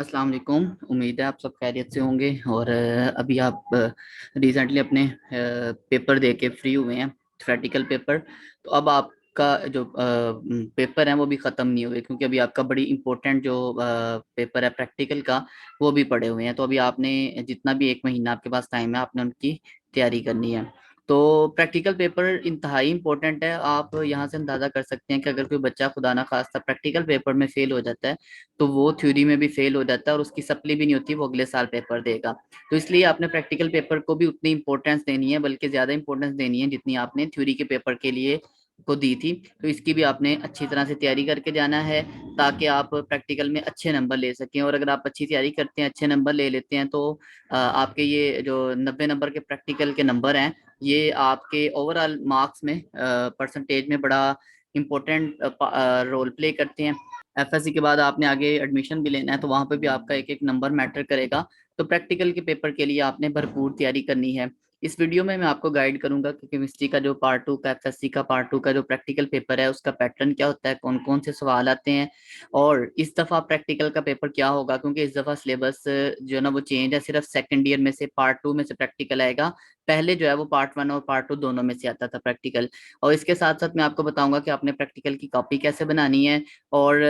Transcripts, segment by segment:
अस्सलाम वालेकुम। उम्मीद है आप सब खैरियत से होंगे। और अभी आप रिसेंटली अपने पेपर दे के फ्री हुए हैं, थ्योरेटिकल पेपर। तो अब आपका जो पेपर है वो भी ख़त्म नहीं हुए, क्योंकि अभी आपका बड़ी इंपॉर्टेंट जो पेपर है प्रैक्टिकल का वो भी पड़े हुए हैं। तो अभी आपने जितना भी एक महीना आपके पास टाइम है, आपने उनकी तैयारी करनी है। तो प्रैक्टिकल पेपर इंतहाई इंपॉर्टेंट है। आप यहाँ से अंदाज़ा कर सकते हैं कि अगर कोई बच्चा खुदा ना खास्ता प्रैक्टिकल पेपर में फेल हो जाता है तो वो थ्योरी में भी फेल हो जाता है और उसकी सप्ली भी नहीं होती, वो अगले साल पेपर देगा। तो इसलिए आपने प्रैक्टिकल पेपर को भी उतनी इंपॉर्टेंस देनी है, बल्कि ज्यादा इंपॉर्टेंस देनी है जितनी आपने थ्योरी के पेपर के लिए को दी थी। तो इसकी भी आपने अच्छी तरह से तैयारी करके जाना है, ताकि आप प्रैक्टिकल में अच्छे नंबर ले सकें। और अगर आप अच्छी तैयारी करते हैं, अच्छे नंबर ले लेते हैं, तो आपके ये जो 90 नंबर के प्रैक्टिकल के नंबर हैं, ये आपके ओवरऑल मार्क्स में परसेंटेज में बड़ा इम्पोर्टेंट रोल प्ले करते हैं। एफएससी के बाद आपने आगे एडमिशन भी लेना है, तो वहां पे भी आपका एक एक नंबर मैटर करेगा। तो प्रैक्टिकल के पेपर के लिए आपने भरपूर तैयारी करनी है। इस वीडियो में मैं आपको गाइड करूंगा कि केमिस्ट्री का जो पार्ट टू का, एफएससी का पार्ट टू का जो प्रैक्टिकल पेपर है उसका पैटर्न क्या होता है, कौन कौन से सवाल आते हैं, और इस दफा प्रैक्टिकल का पेपर क्या होगा। क्योंकि इस दफा सिलेबस जो है ना वो चेंज है, सिर्फ सेकंड ईयर में से पार्ट टू में से प्रैक्टिकल आएगा। पहले जो है वो पार्ट वन और पार्ट टू दोनों में से आता था प्रैक्टिकल। और इसके साथ साथ मैं आपको बताऊंगा कि आपने प्रैक्टिकल की कॉपी कैसे बनानी है। और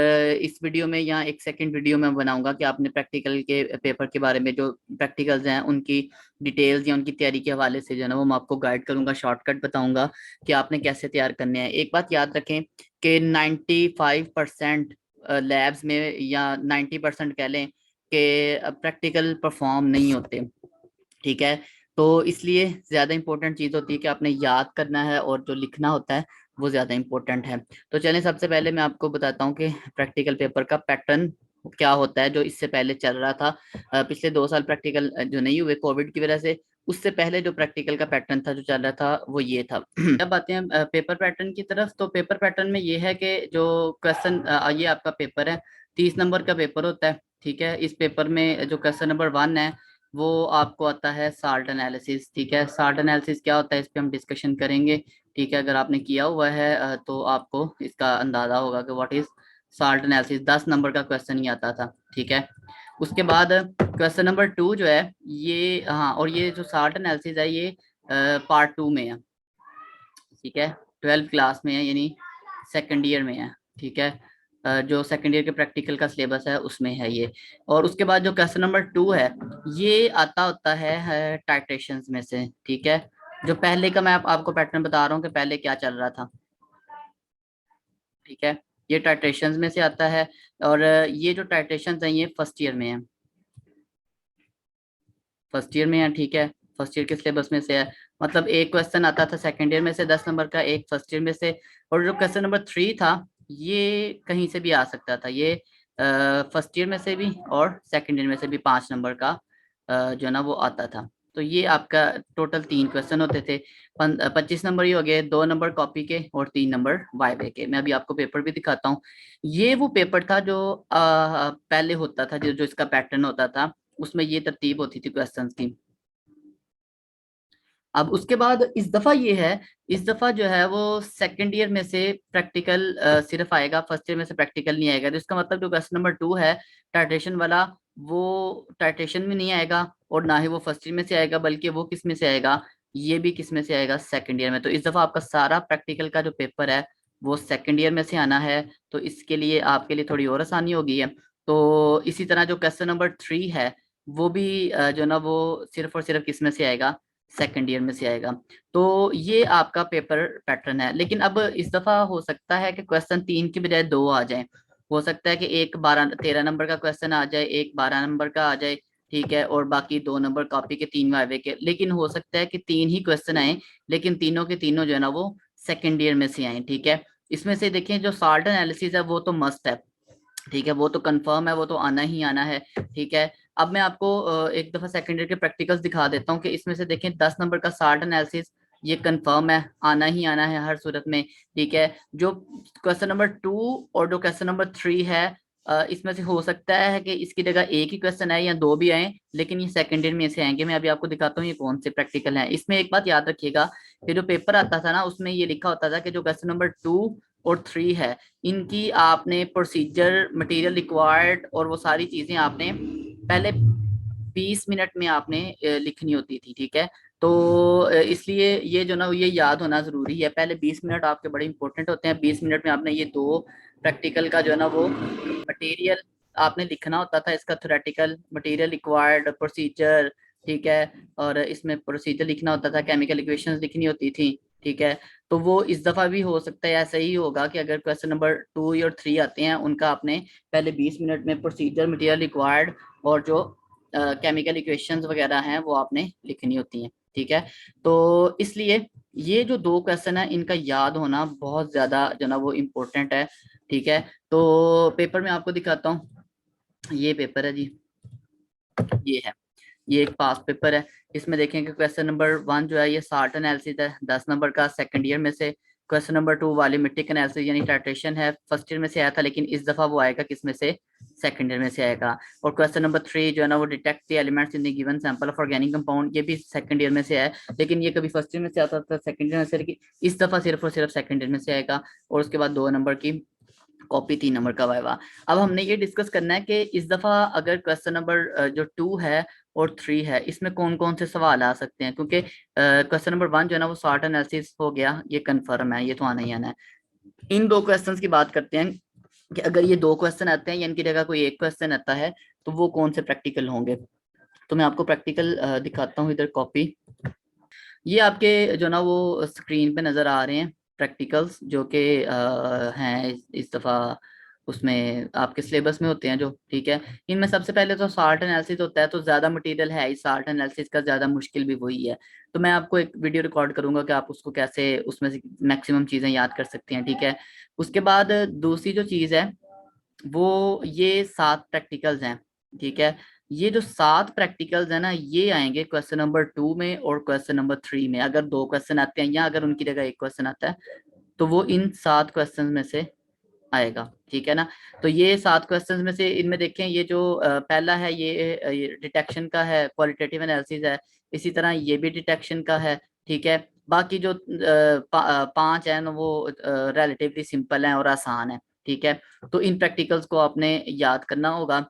इस वीडियो में या एक सेकंड वीडियो में बनाऊंगा कि आपने प्रैक्टिकल के पेपर के बारे में, जो प्रैक्टिकल्स हैं उनकी डिटेल्स या उनकी तैयारी के हवाले से जो है ना वो मैं आपको गाइड करूंगा, शॉर्टकट बताऊंगा कि आपने कैसे तैयार करने हैं। एक बात याद रखें कि 95% लैब्स में या 90% कह लें कि प्रैक्टिकल परफॉर्म नहीं होते। ठीक है। तो इसलिए ज्यादा इंपॉर्टेंट चीज होती है कि आपने याद करना है, और जो लिखना होता है वो ज्यादा इंपॉर्टेंट है। तो चलें, सबसे पहले मैं आपको बताता हूँ कि प्रैक्टिकल पेपर का पैटर्न क्या होता है, जो इससे पहले चल रहा था। पिछले 2 साल प्रैक्टिकल जो नहीं हुए कोविड की वजह से, उससे पहले जो प्रैक्टिकल का पैटर्न था जो चल रहा था वो ये था। अब आते हैं पेपर पैटर्न की तरफ। तो पेपर पैटर्न में ये है कि जो क्वेश्चन, ये आपका पेपर है, 30 नंबर का पेपर होता है। ठीक है। इस पेपर में जो क्वेश्चन नंबर 1 है वो आपको आता है साल्ट एनालिसिस। ठीक है। साल्ट एनालिसिस क्या होता है इस पे हम डिस्कशन करेंगे। ठीक है। अगर आपने किया हुआ है तो आपको इसका अंदाजा होगा कि what is salt analysis. 10 number का क्वेश्चन ही आता था। ठीक है। उसके बाद क्वेश्चन नंबर 2 जो है ये, हाँ, और ये जो साल्ट एनालिसिस है ये पार्ट 2 में है। ठीक है। 12th क्लास में है, यानी सेकंड ईयर में है। ठीक है। जो सेकंड ईयर के प्रैक्टिकल का सिलेबस है उसमें है ये। और उसके बाद जो क्वेश्चन नंबर 2 है ये आता होता है टाइट्रेशंस में से। ठीक है। जो पहले का मैं आपको पैटर्न बता रहा हूँ कि पहले क्या चल रहा था। ठीक है। ये टाइट्रेशंस में से आता है। और ये जो टाइट्रेशंस हैं ये फर्स्ट ईयर में है, फर्स्ट ईयर में है। ठीक है। फर्स्ट ईयर के सिलेबस में से है। मतलब एक क्वेश्चन आता था सेकंड ईयर में से 10 नंबर का, एक फर्स्ट ईयर में से। और जो क्वेश्चन नंबर 3 था ये कहीं से भी आ सकता था। ये फर्स्ट ईयर में से भी और सेकंड ईयर में से भी 5 नंबर का जो है ना वो आता था। तो ये आपका टोटल 3 क्वेश्चन होते थे। 25 नंबर ही हो गए, 2 नंबर कॉपी के और 3 नंबर वाइवे के। मैं अभी आपको पेपर भी दिखाता हूँ। ये वो पेपर था जो पहले होता था, जो जो इसका पैटर्न होता था, उसमें ये तरतीब होती थी क्वेश्चंस की। अब उसके बाद इस दफा ये है, इस दफा जो है वो सेकंड ईयर में से प्रैक्टिकल सिर्फ आएगा, फर्स्ट ईयर में से प्रैक्टिकल नहीं आएगा। तो इसका मतलब जो क्वेश्चन नंबर 2 है टाइट्रेशन वाला, वो टाइट्रेशन में नहीं आएगा, और ना ही वो फर्स्ट ईयर में से आएगा, बल्कि वो किस में से आएगा, ये भी किस में से आएगा, सेकंड ईयर में। तो इस दफा आपका सारा प्रैक्टिकल का जो पेपर है वो सेकंड ईयर में से आना है। तो इसके लिए आपके लिए थोड़ी और आसानी होगी है। तो इसी तरह जो क्वेश्चन नंबर 3 है वो भी जो ना वो सिर्फ और सिर्फ किस में से आएगा, सेकंड ईयर में से आएगा। तो ये आपका पेपर पैटर्न है। लेकिन अब इस दफा हो सकता है कि क्वेश्चन 3 की बजाय 2 आ जाए। हो सकता है कि एक 13 नंबर का क्वेश्चन आ जाए, एक 12 नंबर का आ जाए। ठीक है। और बाकी 2 नंबर कॉपी के, 3 वाइवे के। लेकिन हो सकता है कि 3 ही क्वेश्चन आए, लेकिन तीनों के तीनों जो है ना वो सेकेंड ईयर में से आए। ठीक है। इसमें से देखें, जो साल्ट एनालिसिस है वो तो मस्ट है। ठीक है। वो तो कंफर्म है, वो तो आना ही आना है। ठीक है। अब मैं आपको एक दफा सेकंड ईयर के प्रैक्टिकल्स दिखा देता हूँ कि इसमें से देखें 10 नंबर का साल्ट एनालिसिस ये कंफर्म है, आना ही आना है हर सूरत में। ठीक है। जो क्वेश्चन नंबर 2 और जो क्वेश्चन नंबर 3 है, इसमें से हो सकता है कि इसकी जगह एक ही क्वेश्चन आए या 2 भी आए, लेकिन ये सेकंड ईयर में से आएंगे। मैं अभी आपको दिखाता हूँ ये कौन से प्रैक्टिकल हैं। इसमें एक बात याद रखिएगा कि जो पेपर आता था ना उसमें ये लिखा होता था कि जो क्वेश्चन नंबर 2 और 3 है, इनकी आपने प्रोसीजर, मटेरियल रिक्वायर्ड और वो सारी चीजें आपने पहले 20 मिनट में आपने लिखनी होती थी, ठीक है। तो इसलिए ये जो ना ये याद होना जरूरी है, पहले 20 मिनट आपके बड़े इंपॉर्टेंट होते हैं। 20 मिनट में आपने ये दो प्रैक्टिकल का जो है ना वो मटेरियल आपने लिखना होता था, इसका थ्योरेटिकल मटेरियल रिक्वायर्ड, प्रोसीजर, ठीक है, और इसमें प्रोसीजर लिखना होता था, केमिकल इक्वेशंस लिखनी होती थी, ठीक है। तो वो इस दफा भी हो सकता है ऐसा ही होगा कि अगर क्वेश्चन नंबर 2 और 3 आते हैं, उनका आपने पहले 20 मिनट में प्रोसीजर, मटेरियल रिक्वायर्ड और जो केमिकल इक्वेशंस वगैरह हैं वो आपने लिखनी होती हैं, ठीक है। तो इसलिए ये जो दो क्वेश्चन है इनका याद होना बहुत ज्यादा जो ना वो इम्पोर्टेंट है, ठीक है। तो पेपर में आपको दिखाता हूँ, ये पेपर है जी, ये है, ये एक पास पेपर है। इसमें देखेंगे क्वेश्चन नंबर 1 जो है ये साल्ट एनालिसिस है 10 नंबर का, सेकंड ईयर में से। क्वेश्चन नंबर 2 वॉल्यूमेट्रिक एनालिसिस यानी टाइट्रेशन है, फर्स्ट ईयर में से आया था, लेकिन इस दफा वो आएगा किस में से, सेकंड ईयर में से आएगा। और क्वेश्चन नंबर 3 जो है ना वो detect the elements in the given sample of organic compound, ये भी सेकंड ईयर में से है, लेकिन ये कभी फर्स्ट ईयर में से आता था, सेकंड ईयर में से, लेकिन इस दफा सिर्फ और सिर्फ सेकंड ईयर में से आएगा। और उसके बाद 2 नंबर की कॉपी, 3 नंबर का वाइवा। अब हमने ये डिस्कस करना है कि इस दफा अगर क्वेश्चन नंबर जो 2 है और 3 है, इसमें कौन कौन से सवाल आ सकते हैं, क्योंकि क्वेश्चन नंबर 1 जो है ना वो शॉर्ट एनालिसिस हो गया, ये कंफर्म है, ये तो आना ही आना है। इन दो क्वेश्चंस की बात करते हैं कि अगर ये दो क्वेश्चन आते हैं या इनकी जगह कोई एक क्वेश्चन आता है तो वो कौन से प्रैक्टिकल होंगे। तो मैं आपको प्रैक्टिकल दिखाता हूँ, इधर कॉपी, ये आपके जो ना वो स्क्रीन पे नज़र आ रहे हैं प्रैक्टिकल्स, जो कि हैं इस दफ़ा उसमें आपके सिलेबस में होते हैं जो, ठीक है। इनमें सबसे पहले तो साल्ट एनालिसिस होता है, तो ज़्यादा मटेरियल है इस साल्ट एनालिसिस का, ज़्यादा मुश्किल भी वही है। तो मैं आपको एक वीडियो रिकॉर्ड करूंगा कि आप उसको कैसे उसमें से मैक्सिमम चीज़ें याद कर सकते हैं, ठीक है। उसके बाद दूसरी जो चीज़ है वो ये 7 प्रैक्टिकल्स हैं, ठीक है। ये जो 7 प्रैक्टिकल्स है ना ये आएंगे क्वेश्चन नंबर 2 में और क्वेश्चन नंबर 3 में। अगर दो क्वेश्चन आते हैं या अगर उनकी जगह एक क्वेश्चन आता है तो वो इन 7 क्वेश्चन में से आएगा, ठीक है ना। तो ये 7 क्वेश्चन में से इनमें देखें, ये जो पहला है ये डिटेक्शन का है, क्वालिटेटिव एनालिसिस है। इसी तरह ये भी डिटेक्शन का है, ठीक है। बाकी जो 5 है ना वो रिलेटिवली सिंपल हैं और आसान है, ठीक है। तो इन प्रैक्टिकल्स को आपने याद करना होगा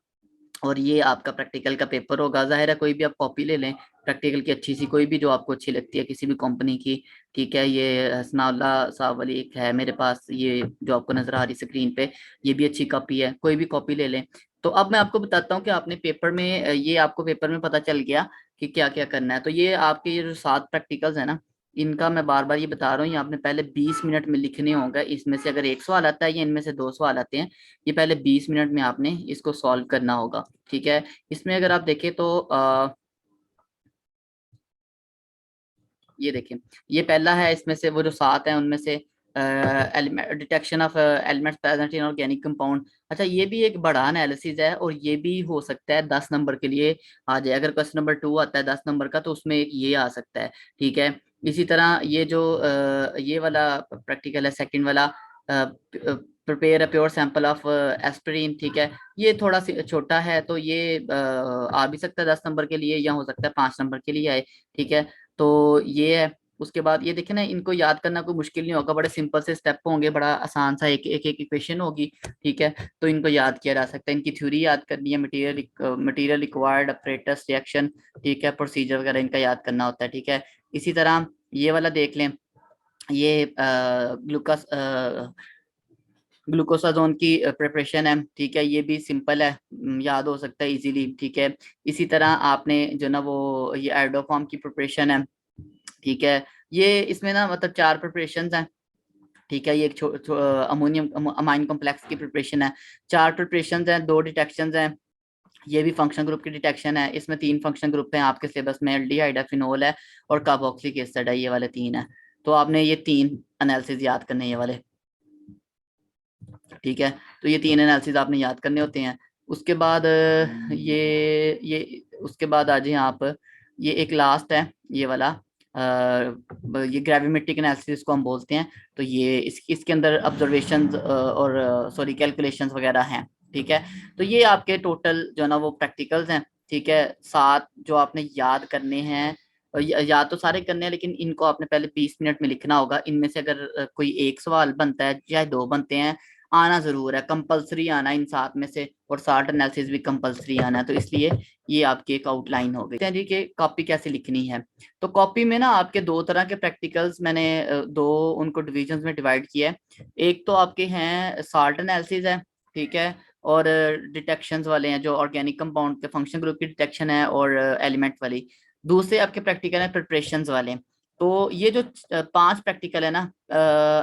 और ये आपका प्रैक्टिकल का पेपर होगा। जाहिर है कोई भी आप कॉपी ले लें प्रैक्टिकल की, अच्छी सी कोई भी जो आपको अच्छी लगती है किसी भी कंपनी की, ठीक है। ये हसनाउल्ला साहब वाली एक है मेरे पास, ये जो आपको नजर आ रही स्क्रीन पे, ये भी अच्छी कॉपी है, कोई भी कॉपी ले लें। तो अब मैं आपको बताता हूँ कि आपने पेपर में ये आपको पेपर में पता चल गया कि क्या क्या करना है। तो ये आपके ये जो 7 प्रैक्टिकल्स है ना, इनका मैं बार बार ये बता रहा हूँ, ये आपने पहले 20 मिनट में लिखने होंगे। इसमें से अगर एक सवाल आता है या इनमें से दो सवाल आते हैं, ये पहले 20 मिनट में आपने इसको सॉल्व करना होगा, ठीक है। इसमें अगर आप देखें तो ये देखें, ये पहला है, इसमें से वो जो 7 है उनमें से detection of elements present in organic compound. अच्छा, ये भी एक बड़ा एनालिसिस है और ये भी हो सकता है 10 नंबर के लिए आ जाए। अगर क्वेश्चन नंबर 2 आता है 10 नंबर का तो उसमें एक ये आ सकता है, ठीक है। इसी तरह ये जो ये वाला प्रैक्टिकल है सेकंड वाला, prepare a pure sample of aspirin, ठीक है। ये थोड़ा सी छोटा है तो ये आ भी सकता है 10 नंबर के लिए या हो सकता है 5 नंबर के लिए आए, ठीक है। तो ये है। उसके बाद ये देखें ना, इनको याद करना कोई मुश्किल नहीं होगा, बड़े सिंपल से स्टेप होंगे, बड़ा आसान सा एक एक एक इक्वेशन होगी, ठीक है। तो इनको याद किया जा सकता है, इनकी थ्योरी याद करनी है, मटेरियल रिक्वायर्ड, अपरेटस, रिएक्शन, ठीक है, प्रोसीजर वगैरह इनका याद करना होता है, ठीक है। इसी तरह ये वाला देख लें, ये ग्लूकोस ग्लूकोसाजोन की प्रिपरेशन है, ठीक है। ये भी सिंपल है, याद हो सकता है इजीली, ठीक है। इसी तरह आपने जो ना वो ये आयोडोफॉर्म की प्रिपरेशन है, ठीक है। ये इसमें ना मतलब 4 प्रिपरेशन हैं, ठीक है। ये एक अमोनियम अमाइन कॉम्प्लेक्स की प्रिपरेशन है। 4 प्रिपरेशन हैं, 2 डिटेक्शन हैं। ये भी फंक्शन ग्रुप की डिटेक्शन है, इसमें 3 फंक्शन ग्रुप हैं आपके सिलेबस में, एल्डिहाइड है, फिनोल है और कार्बोक्सिलिक एसिड है, ये वाले 3 है। तो आपने ये 3 एनालिसिस याद करने ये वाले, ठीक है। तो ये 3 एनालिसिस आपने याद करने होते हैं। उसके बाद ये उसके बाद आ जाए आप, ये एक लास्ट है ये वाला, ये ग्रेविमेट्रिक एनालिसिस को हम बोलते हैं। तो ये इसके अंदर ऑब्जर्वेशंस और सॉरी कैलकुलेशंस वगैरह हैं, ठीक है। तो ये आपके टोटल जो ना वो प्रैक्टिकल्स हैं, ठीक है, 7 जो आपने याद करने हैं या तो सारे करने हैं, लेकिन इनको आपने पहले 20 मिनट में लिखना होगा। इनमें से अगर कोई एक सवाल बनता है या दो बनते हैं, आना जरूर है, कंपलसरी आना इन सात में से, और सार्ट एनालिसिस भी कंपलसरी आना है। तो इसलिए ये आपकी एक आउटलाइन हो गई जी कि कॉपी कैसे लिखनी है। तो कॉपी में ना आपके दो तरह के प्रैक्टिकल्स मैंने दो उनको डिविजन्स में डिवाइड किया है। एक तो आपके हैं साल्ट एनालिसिस है, ठीक है, और डिटेक्शंस वाले हैं जो ऑर्गेनिक कंपाउंड के फंक्शन ग्रुप की डिटेक्शन है, और एलिमेंट वाली। दूसरे आपके प्रैक्टिकल है प्रिपरेशंस वाले। तो ये जो पांच प्रैक्टिकल है ना,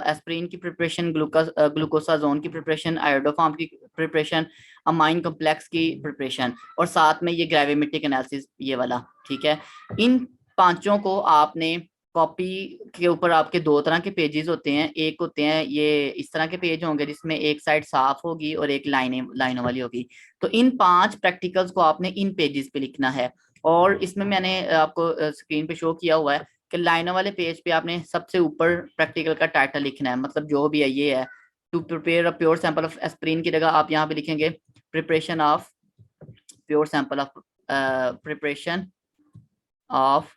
एस्प्रिन की प्रिपरेशन, ग्लूकोसाजोन की प्रिपरेशन, आयोडोफॉर्म की प्रिपरेशन, अमाइन कॉम्प्लेक्स की प्रिपरेशन, और साथ में ये ग्रेविमेट्रिक एनालिसिस ये वाला, ठीक है। इन पांचों को आपने कॉपी के ऊपर, आपके दो तरह के पेजेस होते हैं। एक होते हैं ये इस तरह के पेज होंगे जिसमें एक साइड साफ होगी और एक लाइनों वाली होगी। तो इन पांच प्रैक्टिकल्स को आपने इन पेजेस पे लिखना है। और इसमें मैंने आपको स्क्रीन पे शो किया हुआ है कि लाइनों वाले पेज पे आपने सबसे ऊपर प्रैक्टिकल का टाइटल लिखना है, मतलब जो भी है ये है, to prepare a pure sample of aspirin की जगह आप यहाँ पे लिखेंगे preparation of pure sample of preparation of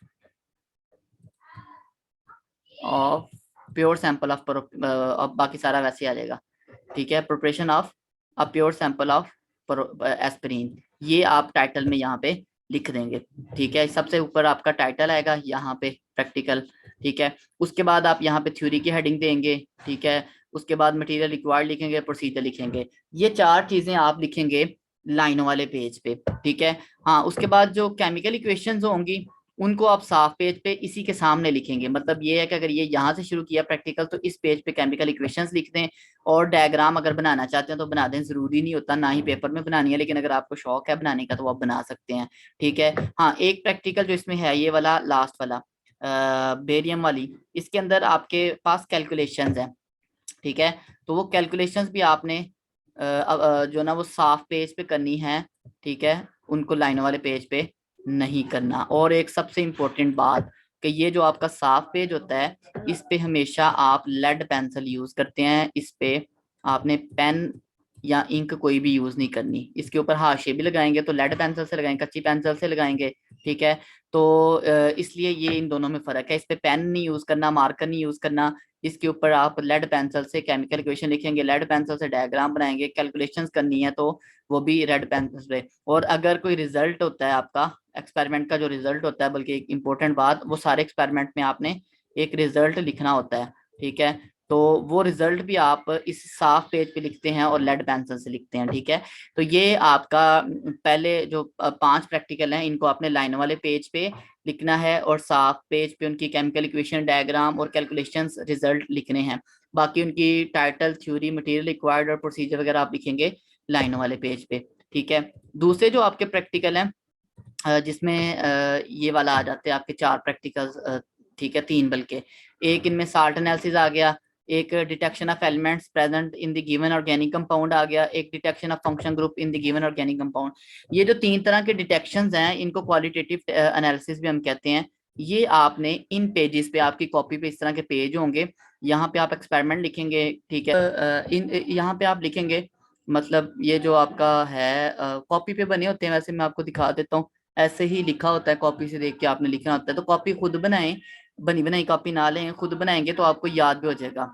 of pure sample of, बाकी सारा वैसे आ जाएगा, ठीक है। Preparation of a pure sample of aspirin, ये आप टाइटल में यहाँ पे लिख देंगे, ठीक है। सबसे ऊपर आपका टाइटल आएगा यहाँ पे प्रैक्टिकल, ठीक है। उसके बाद आप यहाँ पे थ्योरी की हेडिंग देंगे, ठीक है। उसके बाद मटेरियल रिक्वायर्ड लिखेंगे, प्रोसीजर लिखेंगे। ये चार चीजें आप लिखेंगे लाइनों वाले पेज पे, ठीक है। हाँ, उसके बाद जो केमिकल इक्वेशंस होंगी उनको आप साफ पेज पे इसी के सामने लिखेंगे। मतलब ये है कि अगर ये यहाँ से शुरू किया प्रैक्टिकल, तो इस पेज पे केमिकल इक्वेशंस लिख दें, और डायग्राम अगर बनाना चाहते हैं तो बना दें, जरूरी नहीं होता ना ही पेपर में बनानी है, लेकिन अगर आपको शौक है बनाने का तो आप बना सकते हैं, ठीक है। हाँ, एक प्रैक्टिकल जो इसमें है ये वाला लास्ट वाला बेरियम वाली, इसके अंदर आपके पास कैलकुलेशंस हैं, ठीक है। तो वो कैलकुलेशंस भी आपने जो ना वो साफ पेज पे करनी है, ठीक है, उनको लाइन वाले पेज पे नहीं करना। और एक सबसे इम्पोर्टेंट बात कि ये जो आपका साफ पेज होता है, इस पे हमेशा आप लेड पेंसिल यूज करते हैं। इस पे आपने पेन या इंक कोई भी यूज नहीं करनी। इसके ऊपर हाशिए भी लगाएंगे तो लेड पेंसिल से लगाएंगे, कच्ची पेंसिल से लगाएंगे, ठीक है। तो इसलिए ये इन दोनों में फर्क है। इस पे पेन नहीं यूज करना, मार्कर नहीं यूज करना। इसके ऊपर आप लेड पेंसिल से केमिकल इक्वेशन लिखेंगे, लेड पेंसिल से डायग्राम बनाएंगे, कैलकुलेशंस करनी है तो वो भी रेड पेंसिल से। और अगर कोई रिजल्ट होता है आपका एक्सपेरिमेंट का, जो रिजल्ट होता है, बल्कि एक इंपॉर्टेंट बात, वो सारे एक्सपेरिमेंट में आपने एक रिजल्ट लिखना होता है, ठीक है। तो वो रिजल्ट भी आप इस साफ पेज पे लिखते हैं और लेड पेंसिल से लिखते हैं, ठीक है। तो ये आपका पहले जो पांच प्रैक्टिकल हैं, इनको आपने लाइन वाले पेज पे लिखना है, और साफ पेज पे उनकी केमिकल इक्वेशन, डायग्राम और कैलकुलेशंस रिजल्ट लिखने हैं। बाकी उनकी टाइटल, थ्योरी, मटेरियल रिक्वायर्ड और प्रोसीजर वगैरह आप लिखेंगे लाइन वाले पेज पे, ठीक है। दूसरे जो आपके प्रैक्टिकल हैं जिसमें ये वाला आ जाते हैं आपके चार प्रैक्टिकल्स, ठीक है, तीन बल्कि। एक इनमें साल्ट एनालिसिस आ गया, एक detection of elements present in the given organic compound आ गया, एक detection of function group in the given organic compound. ये जो तीन तरह के डिटेक्शंस हैं, इनको क्वालिटेटिव एनालिसिस भी हम कहते हैं। ये आपने इन पेजेस पे, आपकी कॉपी पे इस तरह के पेज होंगे, यहाँ पे आप एक्सपेरिमेंट लिखेंगे, ठीक है। इन यहाँ पे आप लिखेंगे, मतलब ये जो आपका है कॉपी पे बने होते हैं, वैसे मैं आपको दिखा देता हूँ। ऐसे ही लिखा होता है, कॉपी से देख के आपने लिखना होता है। तो कॉपी खुद बनाएं, बनी बनाई कॉपी ना लें, खुद बनाएंगे तो आपको याद भी हो जाएगा।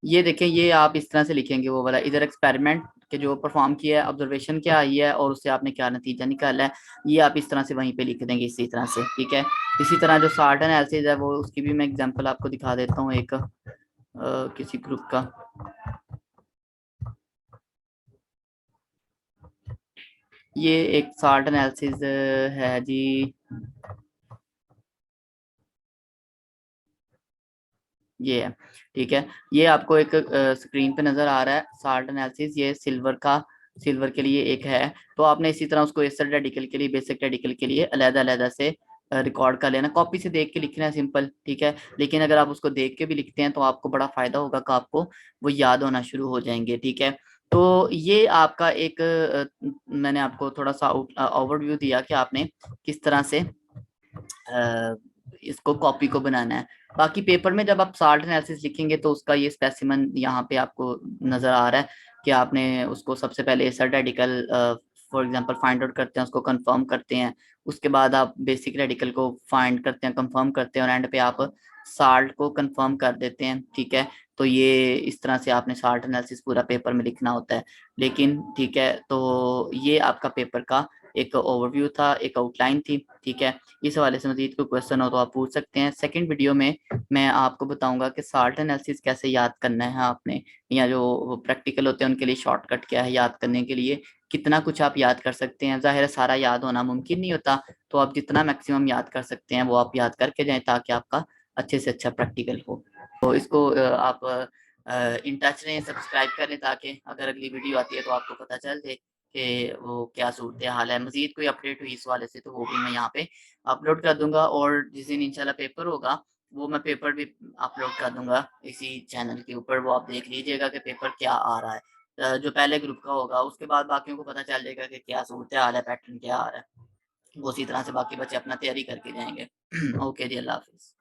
ये देखें, ये आप इस तरह से लिखेंगे वो वाला, इधर एक्सपेरिमेंट के जो परफॉर्म किया है, ऑब्जर्वेशन क्या आई है और उससे आपने क्या नतीजा निकाला है, ये आप इस तरह से वहीं पे लिख देंगे इसी तरह से, ठीक है। इसी तरह जो सार्ट एनालिसिस है, वो उसकी भी मैं एग्जांपल आपको दिखा देता हूँ एक किसी ग्रुप का। ये एक साल्ट एनालिसिस है जी, ये है, ठीक है। ये आपको एक स्क्रीन पे नजर आ रहा है साल्ट एनालिसिस, ये सिल्वर का, सिल्वर के लिए एक है। तो आपने इसी तरह उसको एसिड रेडिकल के लिए, बेसिक रेडिकल के लिए अलग अलग से रिकॉर्ड कर लेना। कॉपी से देख के लिखना है सिंपल, ठीक है। लेकिन अगर आप उसको देख के भी लिखते हैं तो आपको बड़ा फायदा होगा कि आपको वो याद होना शुरू हो जाएंगे, ठीक है। तो ये आपका एक मैंने आपको थोड़ा सा ओवरव्यू दिया कि आपने किस तरह से इसको कॉपी को बनाना है। बाकी पेपर में जब आप साल्ट एनालिसिस लिखेंगे तो उसका ये स्पेसिमन यहाँ पे आपको नजर आ रहा है कि आपने उसको सबसे पहले acid radical for example find out करते हैं, उसको कंफर्म करते हैं, उसके बाद आप बेसिक रेडिकल को फाइंड करते हैं, कंफर्म करते हैं, और एंड पे आप साल्ट को कंफर्म कर देते हैं। ठीक है, तो ये इस तरह से आपने साल्ट एनालिसिस पूरा पेपर में लिखना होता है। लेकिन ठीक है, तो ये आपका पेपर का एक ओवरव्यू था, एक आउटलाइन थी। ठीक है, इस हवाले से मजीद कोई क्वेश्चन हो तो आप पूछ सकते हैं। सेकंड वीडियो में मैं आपको बताऊंगा कि साल्ट एनालिसिस कैसे याद करना है आपने, या जो प्रैक्टिकल होते हैं उनके लिए शॉर्टकट क्या है याद करने के लिए, कितना कुछ आप याद कर सकते हैं। जाहिर है सारा याद होना मुमकिन नहीं होता, तो आप जितना मैक्सिमम याद कर सकते हैं वो आप याद करके जाएं, ताकि आपका अच्छे से अच्छा प्रैक्टिकल हो। तो इसको आप इन टच रहें, सब्सक्राइब करें, ताकि अगर अगली वीडियो आती है तो आपको पता चल जाए कि वो क्या सूरत हाल है। मजीद कोई अपडेट हुई इस वाले से तो वो भी मैं यहाँ पे अपलोड कर दूंगा, और जिस दिन इंशाल्लाह पेपर होगा वो मैं पेपर भी अपलोड कर दूंगा इसी चैनल के ऊपर। वो आप देख लीजिएगा कि पेपर क्या आ रहा है। जो पहले ग्रुप का होगा उसके बाद बाकियों को पता चल जाएगा कि क्या सूरत हाल है, पैटर्न क्या आ रहा है। वो उसी तरह से बाकी बच्चे अपना तैयारी करके जाएंगे। ओके जी, अल्लाह हाफिज़।